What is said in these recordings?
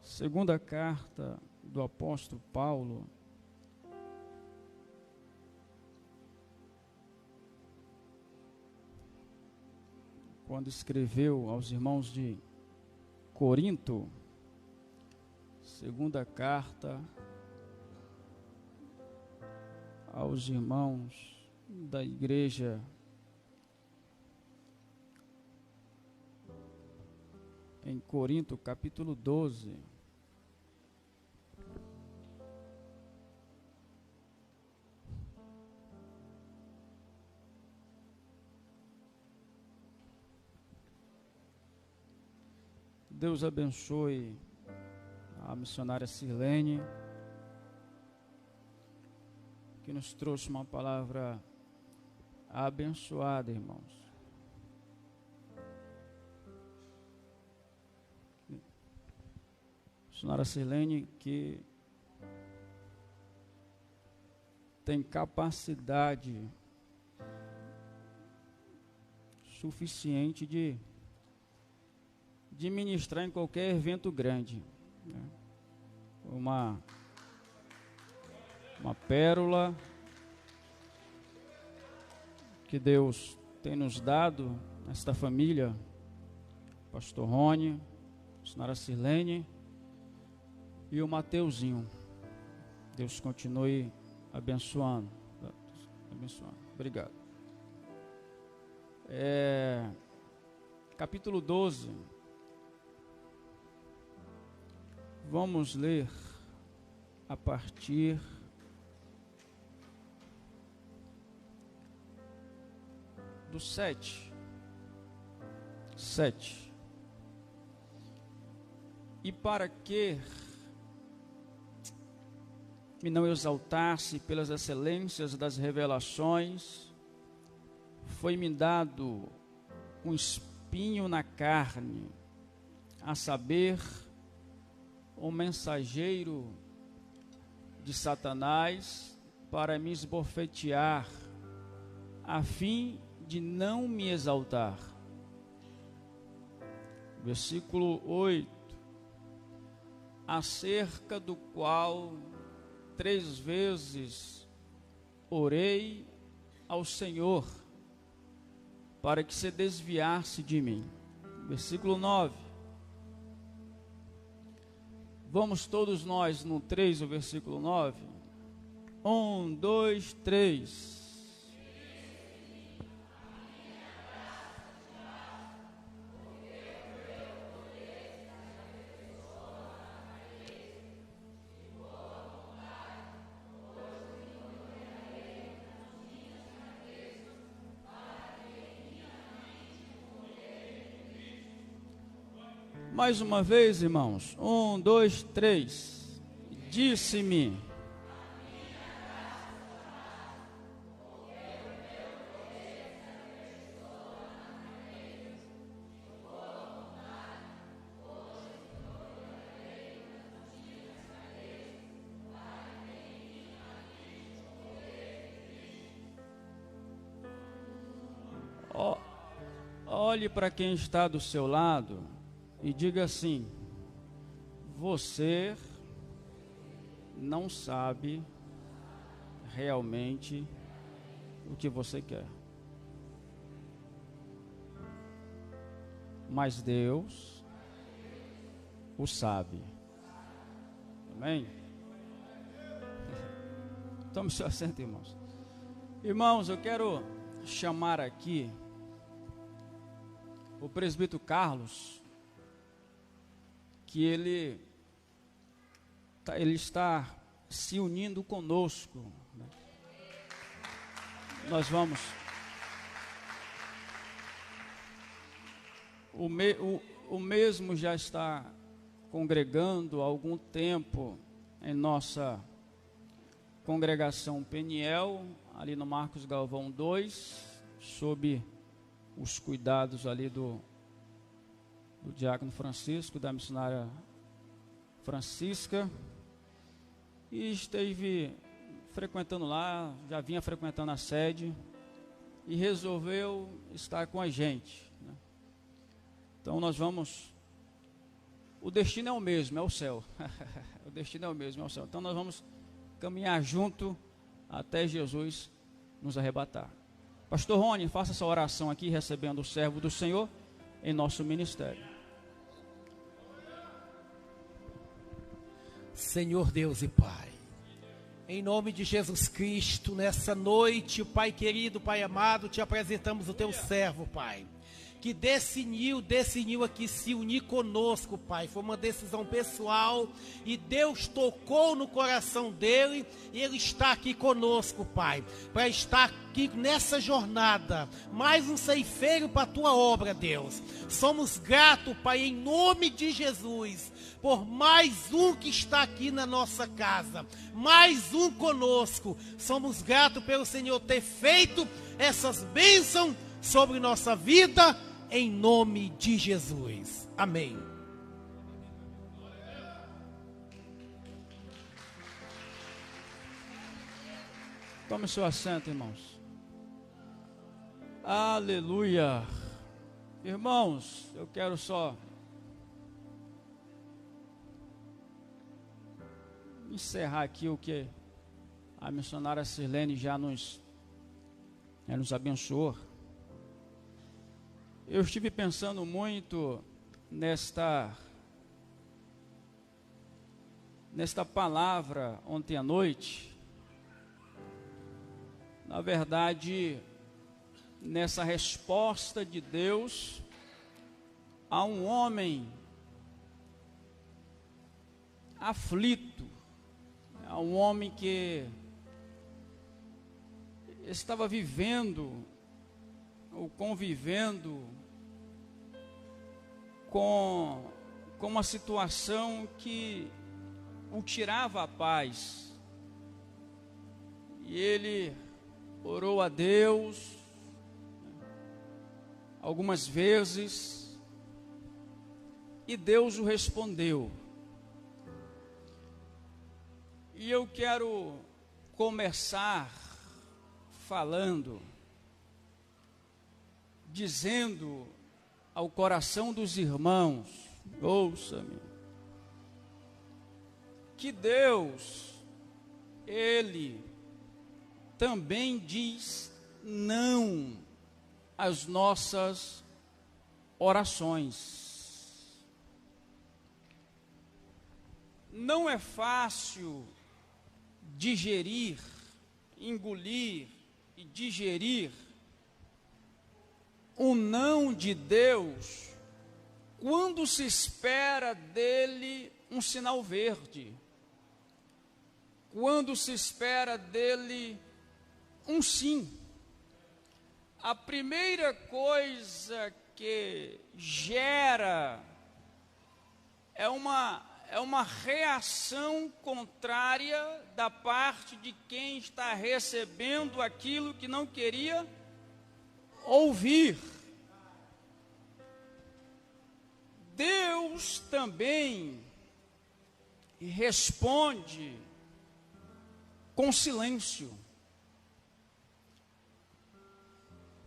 Segunda carta do apóstolo Paulo, quando escreveu aos irmãos de Corinto, segunda carta aos irmãos da igreja em Corinto, capítulo 12. Deus abençoe a missionária Sirlene, que nos trouxe uma palavra abençoada, irmãos. Missionária Sirlene, que tem capacidade suficiente de ministrar em qualquer evento grande, né? Uma pérola que Deus tem nos dado, esta família, pastor Rony, senhora Sirlene e o Mateuzinho. Deus continue abençoando. Obrigado. Capítulo 12. Vamos ler a partir do 7. E para que me não exaltasse pelas excelências das revelações, foi-me dado um espinho na carne, a saber, o mensageiro de Satanás, para me esbofetear, a fim de não me exaltar. Versículo 8: acerca do qual 3 vezes orei ao Senhor, para que se desviasse de mim. Versículo 9: vamos todos nós no 3, o versículo 9. 1, 2, 3. Mais uma vez, irmãos. 1, 2, 3. Disse-me: olhe para quem está do seu lado e diga assim: você não sabe realmente o que você quer, mas Deus o sabe. Amém? Tome seu assento, irmãos. Irmãos, eu quero chamar aqui o presbítero Carlos, que ele está se unindo conosco, né? Nós vamos o mesmo já está congregando há algum tempo em nossa congregação Peniel, ali no Marcos Galvão 2, sob os cuidados ali do diácono Francisco, da missionária Francisca, e esteve frequentando lá, já vinha frequentando a sede, e resolveu estar com a gente, né? Então nós vamos o destino é o mesmo, é o céu. O destino é o mesmo, é o céu. Então nós vamos caminhar junto até Jesus nos arrebatar. Pastor Rony, faça essa oração aqui, recebendo o servo do Senhor em nosso ministério. Senhor Deus e Pai, em nome de Jesus Cristo, nessa noite, Pai querido, Pai amado, te apresentamos o teu servo, Pai, que decidiu aqui se unir conosco, Pai. Foi uma decisão pessoal e Deus tocou no coração dele e ele está aqui conosco, Pai, para estar aqui nessa jornada, mais um ceifeiro para a tua obra, Deus. Somos gratos, Pai, em nome de Jesus, por mais um que está aqui na nossa casa, mais um conosco. Somos gratos pelo Senhor ter feito essas bênçãos sobre nossa vida, em nome de Jesus. Amém. Tome seu assento, irmãos. Aleluia. Irmãos, eu quero só encerrar aqui o que a missionária Sirlene já nos abençoou. Eu estive pensando muito nesta palavra ontem à noite. Na verdade, nessa resposta de Deus a um homem aflito, a um homem que estava vivendo ou convivendo com uma situação que o tirava a paz. E ele orou a Deus algumas vezes e Deus o respondeu. E eu quero começar falando, dizendo ao coração dos irmãos, ouça-me, que Deus, Ele também diz não às nossas orações. Não é fácil digerir, engolir e digerir o não de Deus quando se espera dele um sinal verde, quando se espera dele um sim. A primeira coisa que gera é uma reação contrária da parte de quem está recebendo aquilo que não queria ouvir. Deus também responde com silêncio.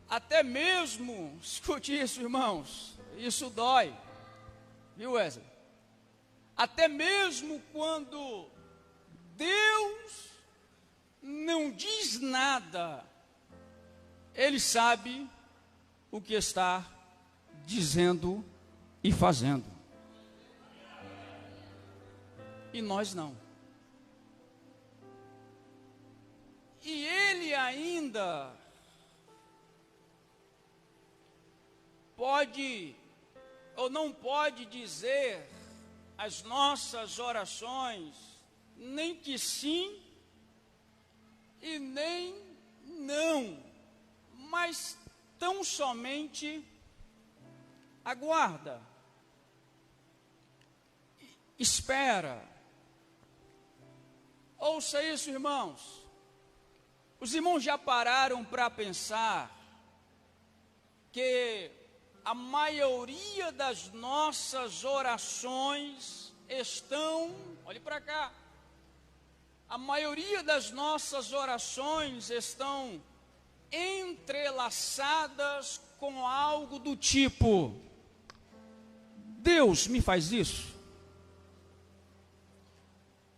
Até mesmo, escute isso, irmãos, isso dói, viu, Wesley? Até mesmo quando Deus não diz nada, Ele sabe o que está dizendo e fazendo. E nós não. E Ele ainda pode ou não pode dizer as nossas orações, nem que sim e nem não, mas tão somente aguarda, espera. Ouça isso, irmãos. Os irmãos já pararam para pensar que a maioria das nossas orações estão, olhe para cá, a maioria das nossas orações estão entrelaçadas com algo do tipo: Deus me faz isso,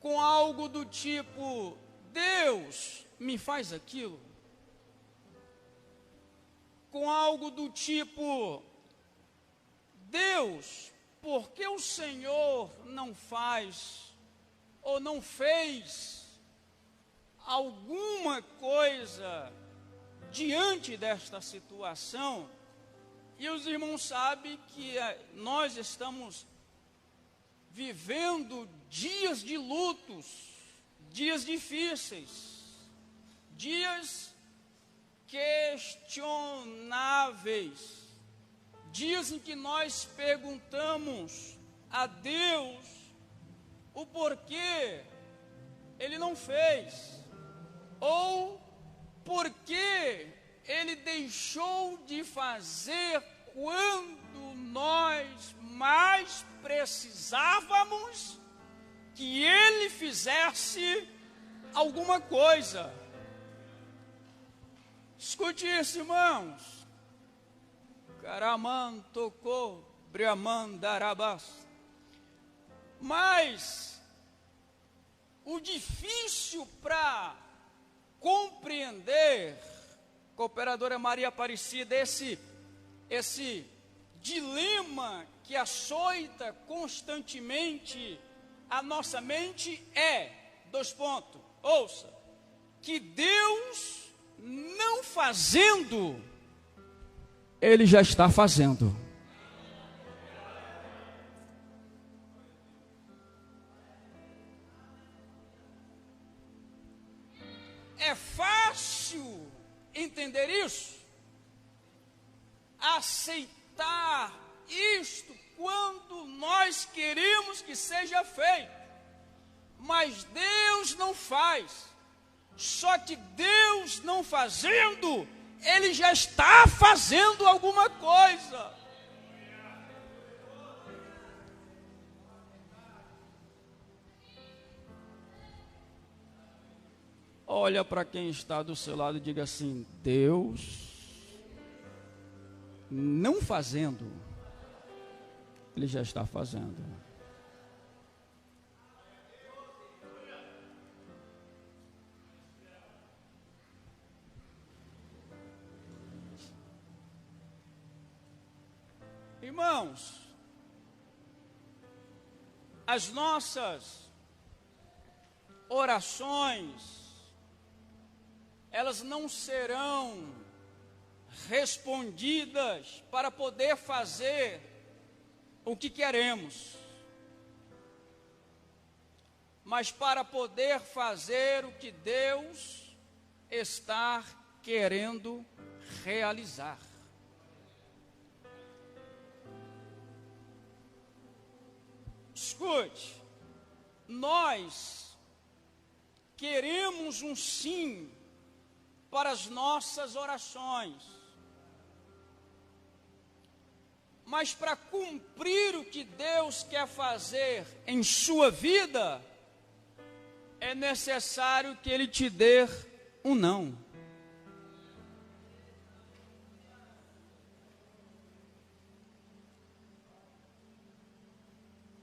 com algo do tipo: Deus, me faz aquilo. Com algo do tipo: Deus, por que o Senhor não faz ou não fez alguma coisa diante desta situação? E os irmãos sabem que nós estamos vivendo dias de lutos, dias difíceis, dias questionáveis, dias em que nós perguntamos a Deus o porquê Ele não fez, ou porquê Ele deixou de fazer quando nós mais precisávamos que Ele fizesse alguma coisa. Escute isso, irmãos. Caraman tocou, Briaman darabas. Mas o difícil para compreender, cooperadora Maria Aparecida, esse dilema que açoita constantemente a nossa mente é, ouça, que Deus não fazendo, Ele já está fazendo. É fácil entender isso, aceitar isto quando nós queremos que seja feito, mas Deus não faz. Só que Deus não fazendo, Ele já está fazendo alguma coisa. Olha para quem está do seu lado e diga assim: Deus não fazendo, Ele já está fazendo. Irmãos, as nossas orações, elas não serão respondidas para poder fazer o que queremos, mas para poder fazer o que Deus está querendo realizar. Escute, nós queremos um sim para as nossas orações, mas para cumprir o que Deus quer fazer em sua vida, é necessário que Ele te dê um não.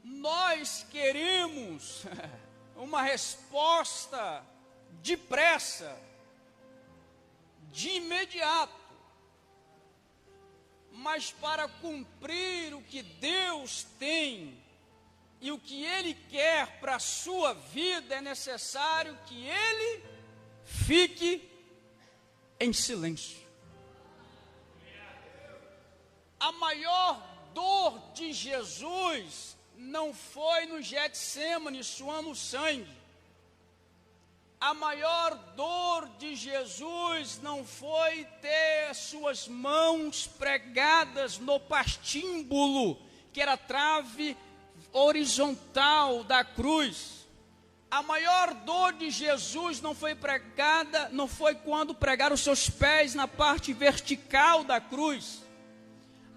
Nós queremos uma resposta depressa, de imediato, mas para cumprir o que Deus tem e o que Ele quer para a sua vida, é necessário que Ele fique em silêncio. A maior dor de Jesus não foi no Getsêmani suando sangue. A maior dor de Jesus não foi ter suas mãos pregadas no pastímbulo, que era a trave horizontal da cruz. A maior dor de Jesus não foi quando pregaram os seus pés na parte vertical da cruz.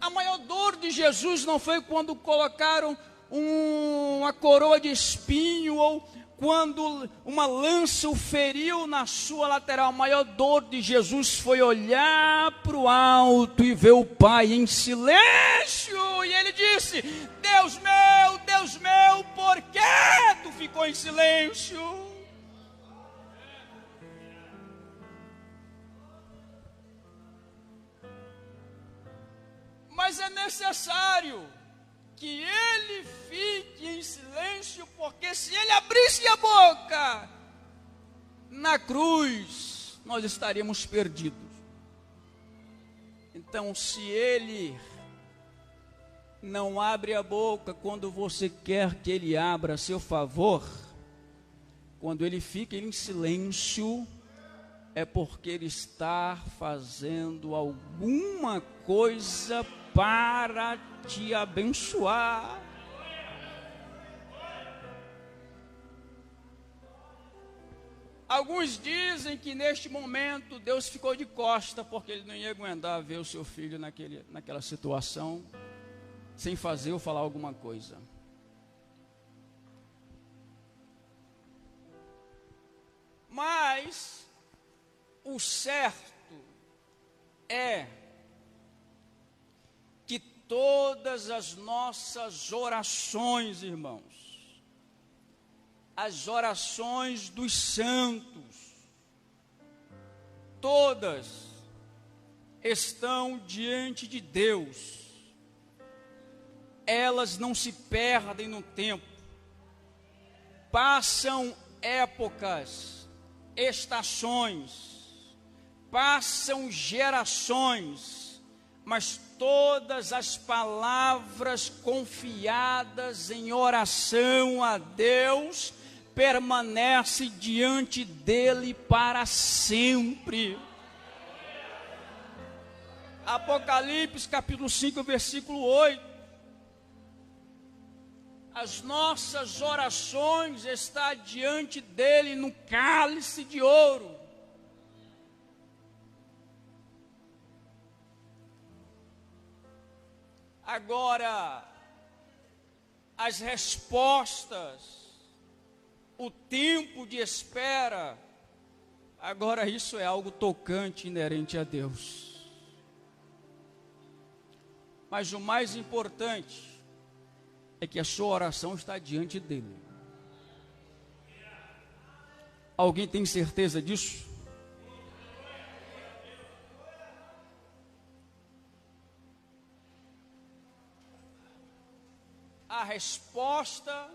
A maior dor de Jesus não foi quando colocaram uma coroa de espinho ou quando uma lança o feriu na sua lateral. A maior dor de Jesus foi olhar para o alto e ver o Pai em silêncio. E Ele disse: Deus meu, por que tu ficou ficou em silêncio. Mas é necessário que ele fique em silêncio, porque se ele abrisse a boca na cruz, nós estaríamos perdidos. Então, se ele não abre a boca quando você quer que ele abra a seu favor, quando ele fica em silêncio, é porque ele está fazendo alguma coisa para te abençoar. Alguns dizem que neste momento Deus ficou de costa porque ele não ia aguentar ver o seu filho naquela situação sem fazer ou falar alguma coisa. Mas o certo é que todas as nossas orações, irmãos, as orações dos santos, todas estão diante de Deus. Elas não se perdem no tempo. Passam épocas, estações, passam gerações, mas todas as palavras confiadas em oração a Deus permanecem diante dele para sempre. Apocalipse capítulo 5, versículo 8. As nossas orações estão diante dele no cálice de ouro. Agora, as respostas, o tempo de espera, agora isso é algo tocante, inerente a Deus. Mas o mais importante é que a sua oração está diante dele. Alguém tem certeza disso? A resposta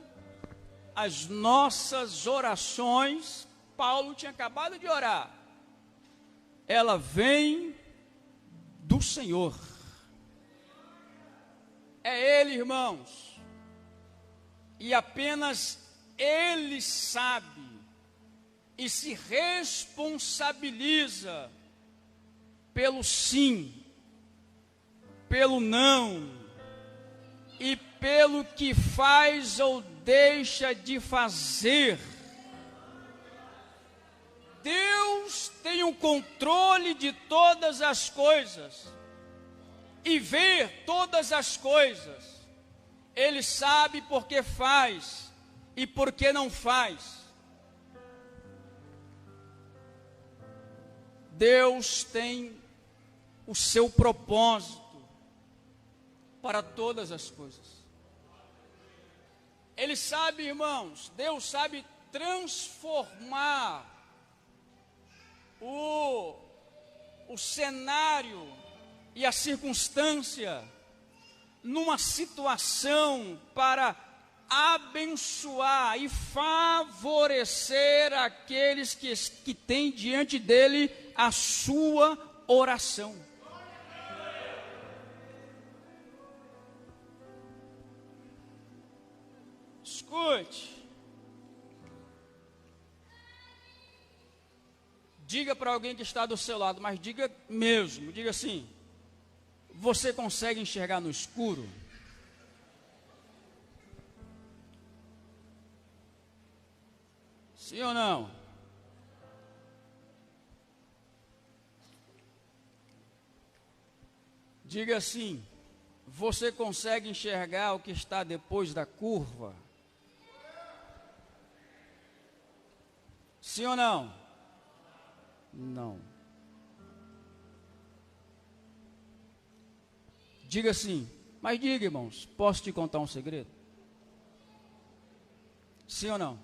às nossas orações, Paulo tinha acabado de orar, ela vem do Senhor. É Ele, irmãos, e apenas Ele sabe e se responsabiliza pelo sim, pelo não e pelo que faz ou deixa de fazer. Deus tem o controle de todas as coisas e vê todas as coisas. Ele sabe por que faz e por que não faz. Deus tem o seu propósito para todas as coisas. Ele sabe, irmãos, Deus sabe transformar o cenário e a circunstância numa situação para abençoar e favorecer aqueles que têm diante dele a sua oração. Escute, diga para alguém que está do seu lado, mas diga mesmo, diga assim: você consegue enxergar no escuro? Sim ou não? Diga assim: você consegue enxergar o que está depois da curva? Sim ou não? Não. Diga assim, mas diga, irmãos, posso te contar um segredo? Sim ou não?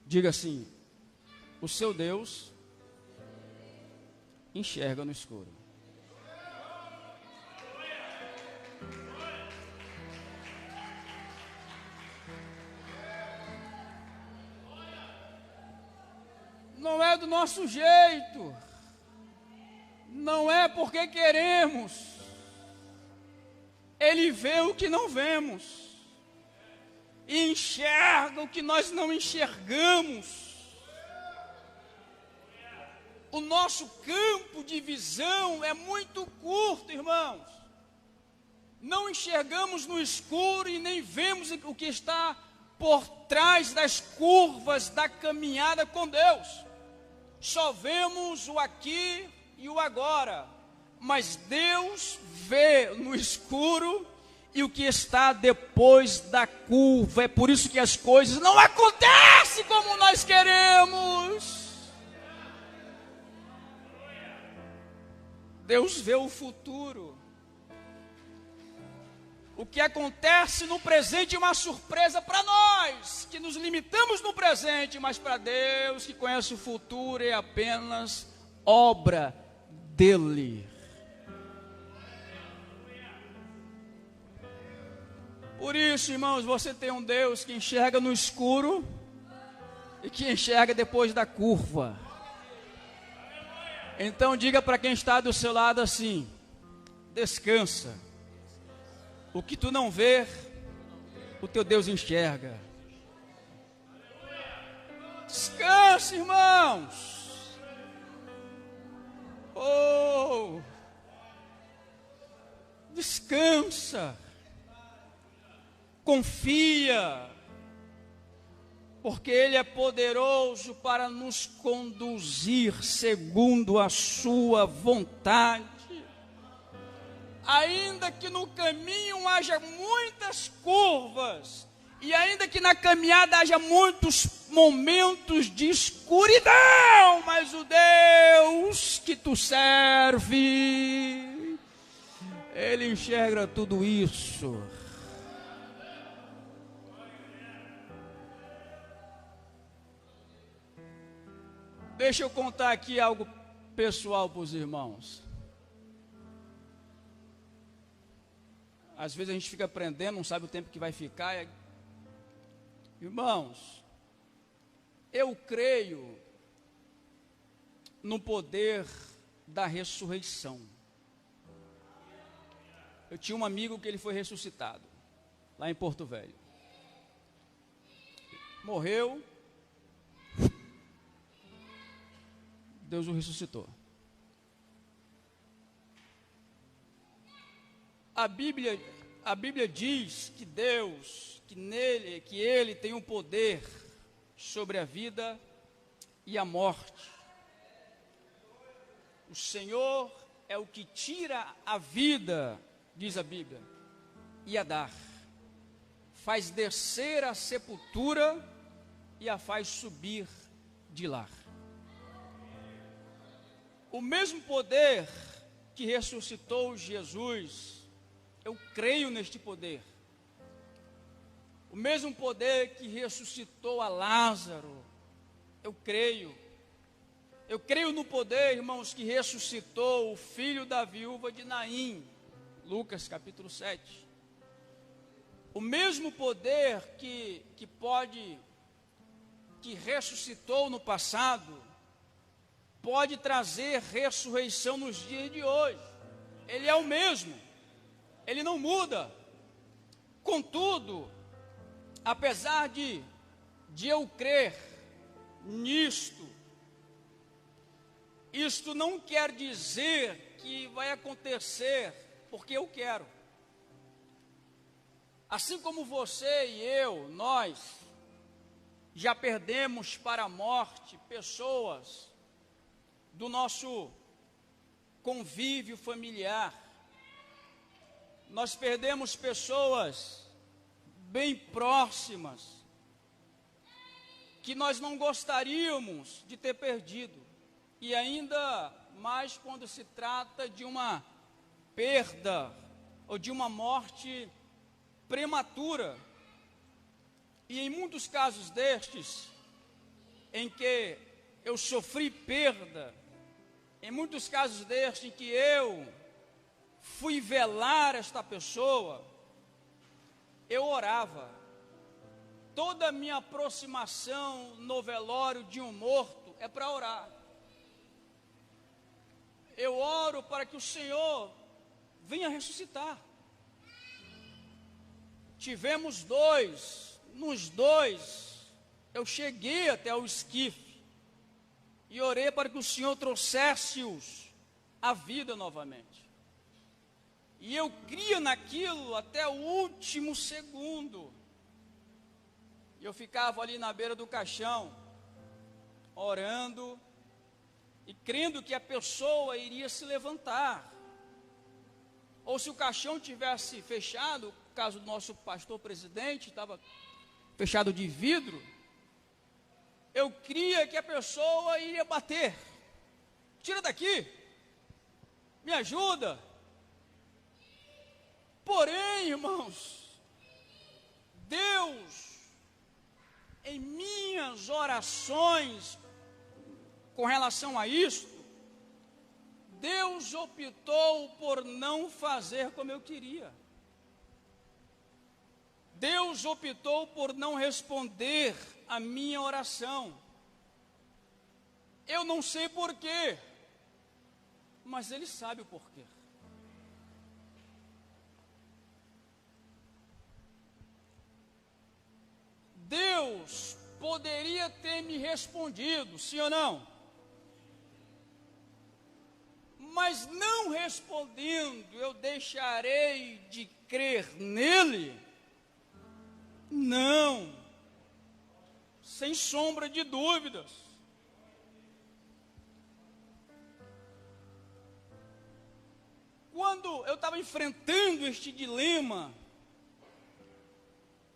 Diga assim: o seu Deus enxerga no escuro. Não é do nosso jeito, não é porque queremos. Ele vê o que não vemos e enxerga o que nós não enxergamos. O nosso campo de visão é muito curto, irmãos. Não enxergamos no escuro e nem vemos o que está por trás das curvas da caminhada com Deus. Só vemos o aqui e o agora, mas Deus vê no escuro e o que está depois da curva. É por isso que as coisas não acontecem como nós queremos. Deus vê o futuro. O que acontece no presente é uma surpresa para nós, que nos limitamos no presente, mas para Deus, que conhece o futuro, é apenas obra dele. Por isso, irmãos, você tem um Deus que enxerga no escuro e que enxerga depois da curva. Então diga para quem está do seu lado assim: descansa. O que tu não vê, o teu Deus enxerga. Descansa, irmãos. Oh, descansa. Confia. Porque Ele é poderoso para nos conduzir segundo a sua vontade. Ainda que no caminho haja muitas curvas, e ainda que na caminhada haja muitos momentos de escuridão, mas o Deus que tu serve, Ele enxerga tudo isso. Deixa eu contar aqui algo pessoal para os irmãos. Às vezes a gente fica aprendendo, não sabe o tempo que vai ficar. Irmãos, eu creio no poder da ressurreição. Eu tinha um amigo que ele foi ressuscitado, lá em Porto Velho. Morreu, Deus o ressuscitou. A Bíblia diz que Deus, que Ele tem um poder sobre a vida e a morte. O Senhor é o que tira a vida, diz a Bíblia, e a dá. Faz descer a sepultura e a faz subir de lá. O mesmo poder que ressuscitou Jesus, eu creio neste poder. O mesmo poder que ressuscitou a Lázaro, eu creio. Eu creio no poder, irmãos, que ressuscitou o filho da viúva de Naim, Lucas capítulo 7. O mesmo poder que ressuscitou no passado, pode trazer ressurreição nos dias de hoje. Ele é o mesmo. Ele não muda. Contudo, apesar de eu crer nisto, isto não quer dizer que vai acontecer porque eu quero. Assim como você e eu, nós já perdemos para a morte pessoas do nosso convívio familiar. Nós perdemos pessoas bem próximas, que nós não gostaríamos de ter perdido. E ainda mais quando se trata de uma perda ou de uma morte prematura. E em muitos casos destes, em que eu sofri perda, em muitos casos destes em que eu fui velar esta pessoa, eu orava. Toda a minha aproximação no velório de um morto é para orar. Eu oro para que o Senhor venha ressuscitar. Tivemos nos dois, eu cheguei até o esquife e orei para que o Senhor trouxesse-os à vida novamente. E eu cria naquilo até o último segundo. E eu ficava ali na beira do caixão, orando e crendo que a pessoa iria se levantar. Ou se o caixão tivesse fechado, no caso do nosso pastor presidente, estava fechado de vidro, eu cria que a pessoa iria bater. Tira daqui, me ajuda. Porém, irmãos, Deus, em minhas orações com relação a isto, Deus optou por não fazer como eu queria. Deus optou por não responder a minha oração. Eu não sei porquê, mas Ele sabe o porquê. Deus poderia ter me respondido, sim ou não? Mas não respondendo, eu deixarei de crer nele? Não, sem sombra de dúvidas. Quando eu estava enfrentando este dilema,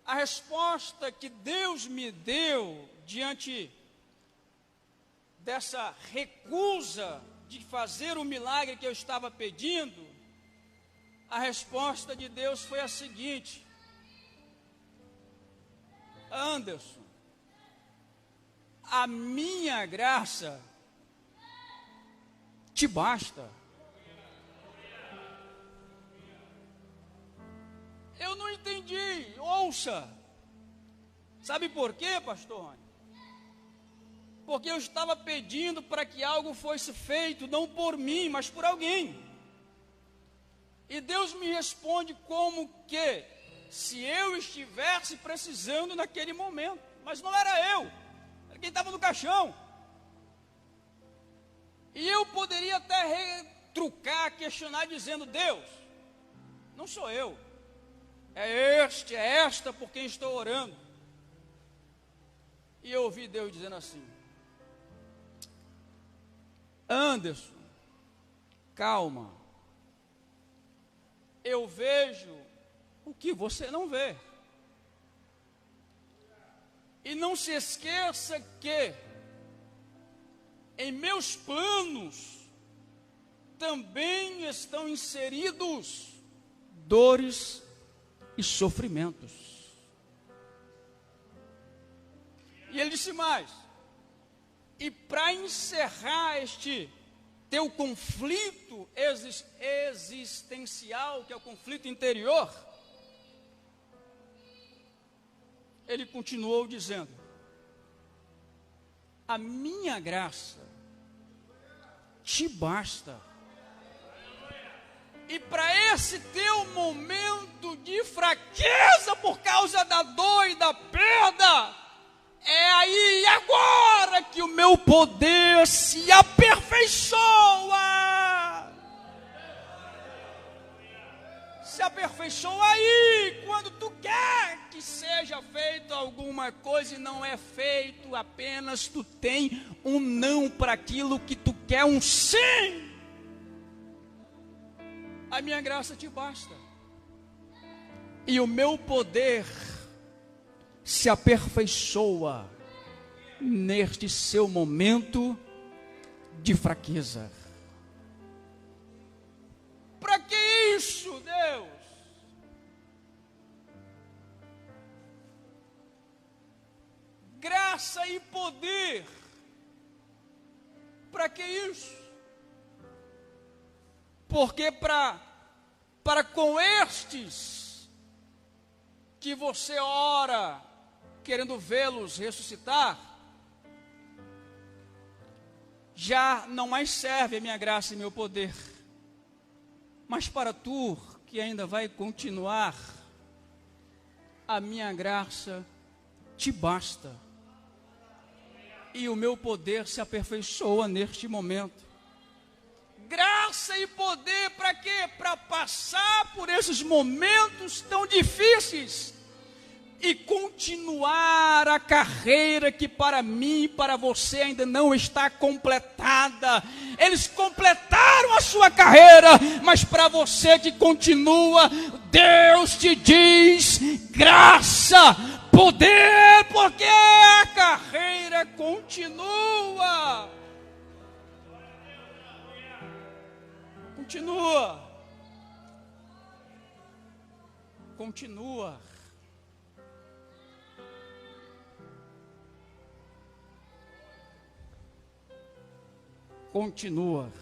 a resposta que Deus me deu diante dessa recusa de fazer o milagre que eu estava pedindo, a resposta de Deus foi a seguinte: Anderson, a minha graça te basta. Eu não entendi, ouça. Sabe por quê, pastor Rony? Porque eu estava pedindo para que algo fosse feito, não por mim, mas por alguém. E Deus me responde como que, se eu estivesse precisando naquele momento. Mas não era eu, era quem estava no caixão. E eu poderia até retrucar, questionar, dizendo: Deus, não sou eu. É esta por quem estou orando. E eu ouvi Deus dizendo assim: Anderson, calma. Eu vejo o que você não vê. E não se esqueça que em meus planos também estão inseridos dores e sofrimentos. E ele disse mais: e para encerrar este teu conflito existencial, que é o conflito interior, ele continuou dizendo: a minha graça te basta. E para esse teu momento de fraqueza por causa da dor e da perda, é aí e agora que o meu poder se aperfeiçoa. Se aperfeiçoa aí, quando tu quer que seja feito alguma coisa e não é feito, apenas tu tem um não para aquilo que tu quer, um sim. A minha graça te basta. E o meu poder se aperfeiçoa neste seu momento de fraqueza. Para que isso, Deus? Graça graça e poder. Para que isso? Porque para com estes que você ora, querendo vê-los ressuscitar, já não mais serve a minha graça e meu poder. Mas para tu, que ainda vai continuar, a minha graça te basta. E o meu poder se aperfeiçoa neste momento. Graça e poder para quê? Para passar por esses momentos tão difíceis e continuar a carreira que para mim e para você ainda não está completada. Eles completaram a sua carreira, mas para você que continua, Deus te diz graça, poder, porque a carreira continua. Continua. Continua. Continua.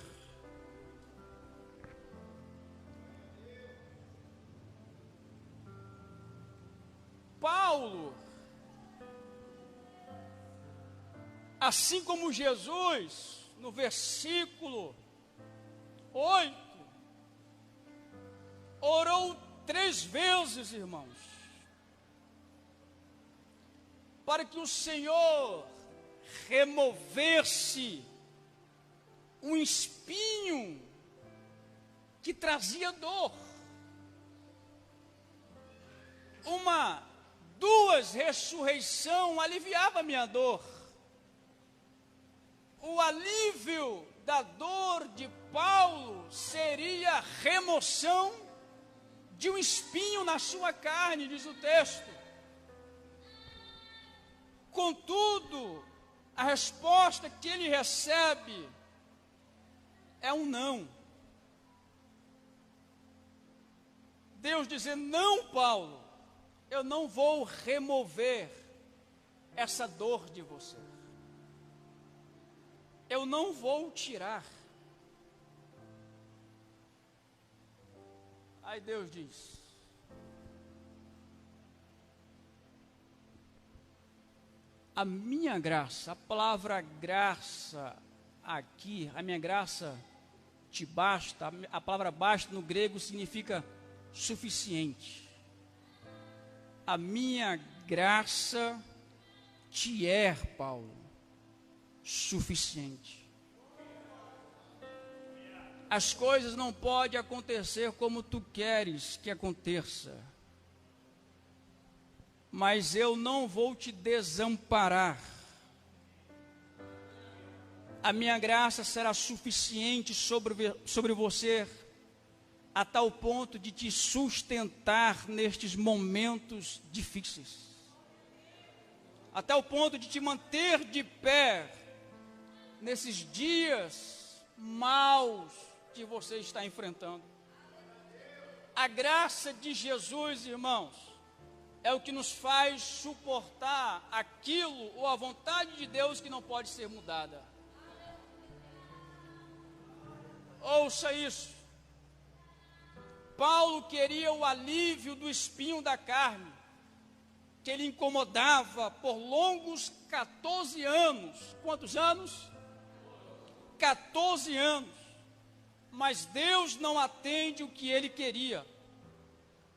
Paulo, assim como Jesus, no versículo 8, orou 3 vezes, irmãos, para que o Senhor removesse um espinho que trazia dor. Duas ressurreição aliviava a minha dor. O alívio da dor de Paulo seria a remoção de um espinho na sua carne, diz o texto. Contudo, a resposta que ele recebe é um não. Deus dizendo: não, Paulo, eu não vou remover essa dor de você. Eu não vou tirar. Aí Deus diz: a minha graça, a palavra graça aqui, a minha graça te basta, a palavra basta no grego significa suficiente. A minha graça te é, Paulo, suficiente. As coisas não podem acontecer como tu queres que aconteça, mas eu não vou te desamparar. A minha graça será suficiente sobre você, a tal ponto de te sustentar nestes momentos difíceis, a tal ponto de te manter de pé nesses dias maus que você está enfrentando. A graça de Jesus, irmãos, é o que nos faz suportar aquilo ou a vontade de Deus que não pode ser mudada. Ouça isso. Paulo queria o alívio do espinho da carne, que ele incomodava por longos 14 anos. Quantos anos? 14 anos. Mas Deus não atende o que ele queria.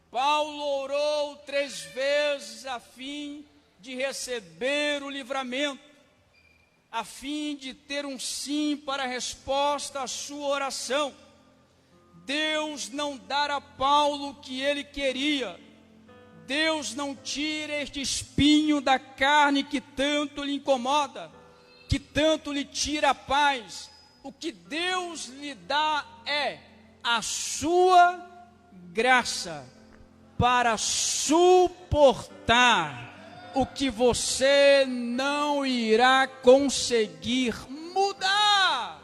Paulo orou 3 vezes a fim de receber o livramento, a fim de ter um sim para a resposta à sua oração. Deus não dá a Paulo o que ele queria. Deus não tira este espinho da carne que tanto lhe incomoda, que tanto lhe tira a paz. O que Deus lhe dá é a sua graça para suportar o que você não irá conseguir mudar.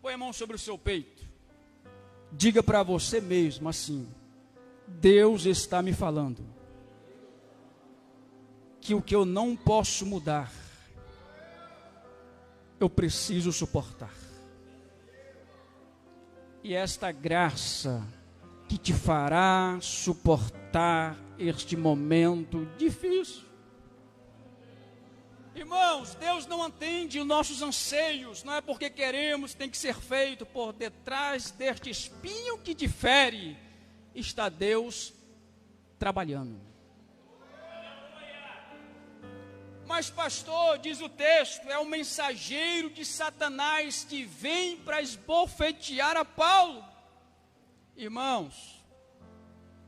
Põe a mão sobre o seu peito. Diga para você mesmo assim: Deus está me falando que o que eu não posso mudar, eu preciso suportar. E esta graça que te fará suportar este momento difícil. Irmãos, Deus não atende os nossos anseios, não é porque queremos, tem que ser feito. Por detrás deste espinho que difere, está Deus trabalhando. Mas pastor, diz o texto, é um mensageiro de Satanás que vem para esbofetear a Paulo. Irmãos,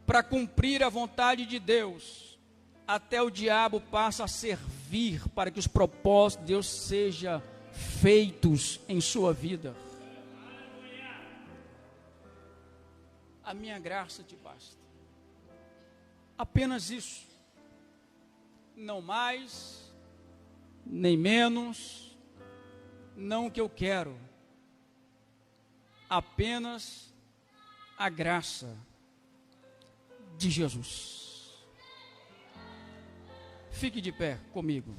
para cumprir a vontade de Deus, até o diabo passa a servir para que os propósitos de Deus sejam feitos em sua vida. A minha graça te basta. Apenas isso. Não mais, nem menos, não o que eu quero. Apenas a graça de Jesus. Fique de pé comigo.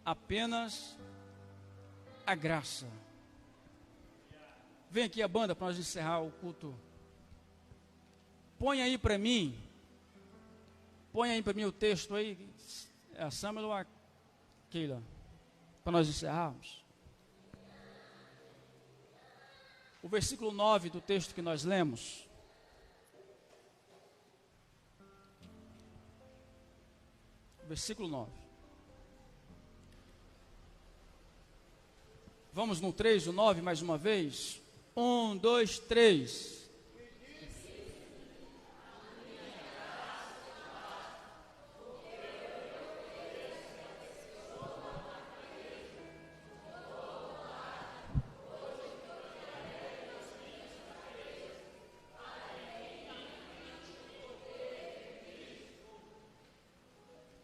Apenas a graça. Vem aqui a banda para nós encerrar o culto. Põe aí para mim o texto aí, a Samuel ou a Keila, para nós encerrarmos. O versículo 9 do texto que nós lemos. Versículo 9. Vamos no 3, o 9 mais uma vez. 1, 2, 3.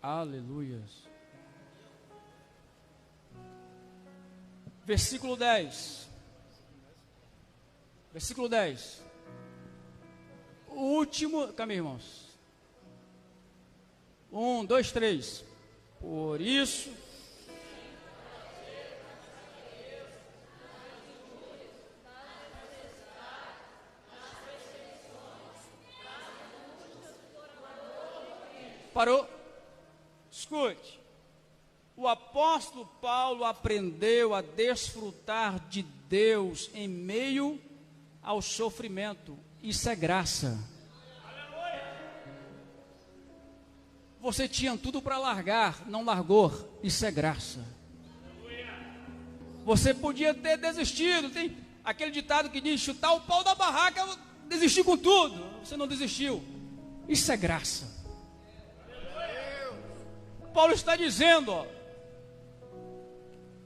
Aleluias. Versículo 10. Versículo 10. O último. Calma, irmãos. 1, 2, 3. Por isso. Parou. Escute, o apóstolo Paulo aprendeu a desfrutar de Deus em meio ao sofrimento. Isso é graça. Você tinha tudo para largar, não largou. Isso é graça. Você podia ter desistido. Tem aquele ditado que diz: chutar o pau da barraca, desistir com tudo. Você não desistiu. Isso é graça. Paulo está dizendo, ó,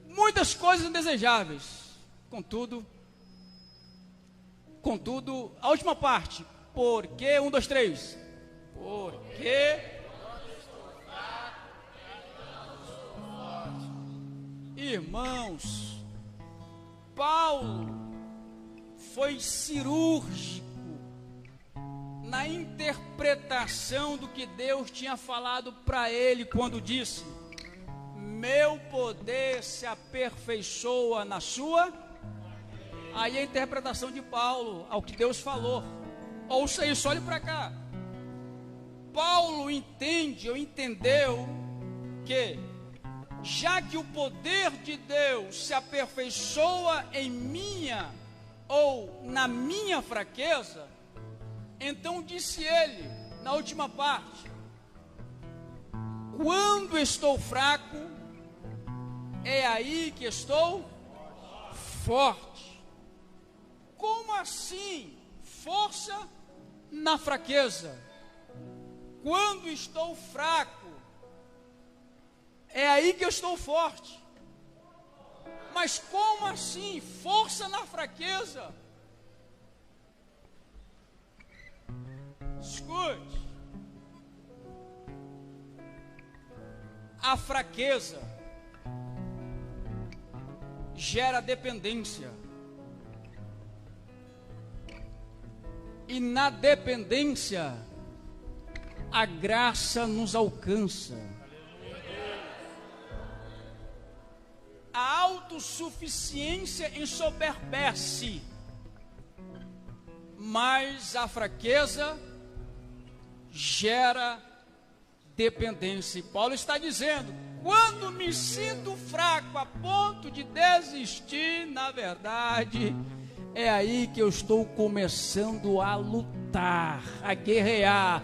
muitas coisas indesejáveis, contudo, a última parte, porque, 1, 2, 3, porque, irmãos, Paulo foi cirúrgico na interpretação do que Deus tinha falado para ele quando disse: meu poder se aperfeiçoa na sua. Aí a interpretação de Paulo ao que Deus falou. Ouça isso, olhe para cá. Paulo entendeu que, já que o poder de Deus se aperfeiçoa em minha ou na minha fraqueza, então disse ele, na última parte: quando estou fraco, é aí que estou forte. Como assim? Força na fraqueza. Quando estou fraco, é aí que eu estou forte. Mas como assim? Força na fraqueza? Escute, a fraqueza gera dependência. E na dependência, a graça nos alcança. A autossuficiência ensoberbece, mas a fraqueza gera dependência. E Paulo está dizendo: quando me sinto fraco a ponto de desistir, na verdade, é aí que eu estou começando a lutar, a guerrear.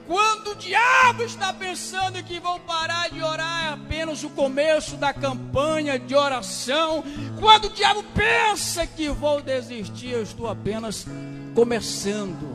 Quando o diabo está pensando que vou parar de orar, é apenas o começo da campanha de oração. Quando o diabo pensa que vou desistir, eu estou apenas começando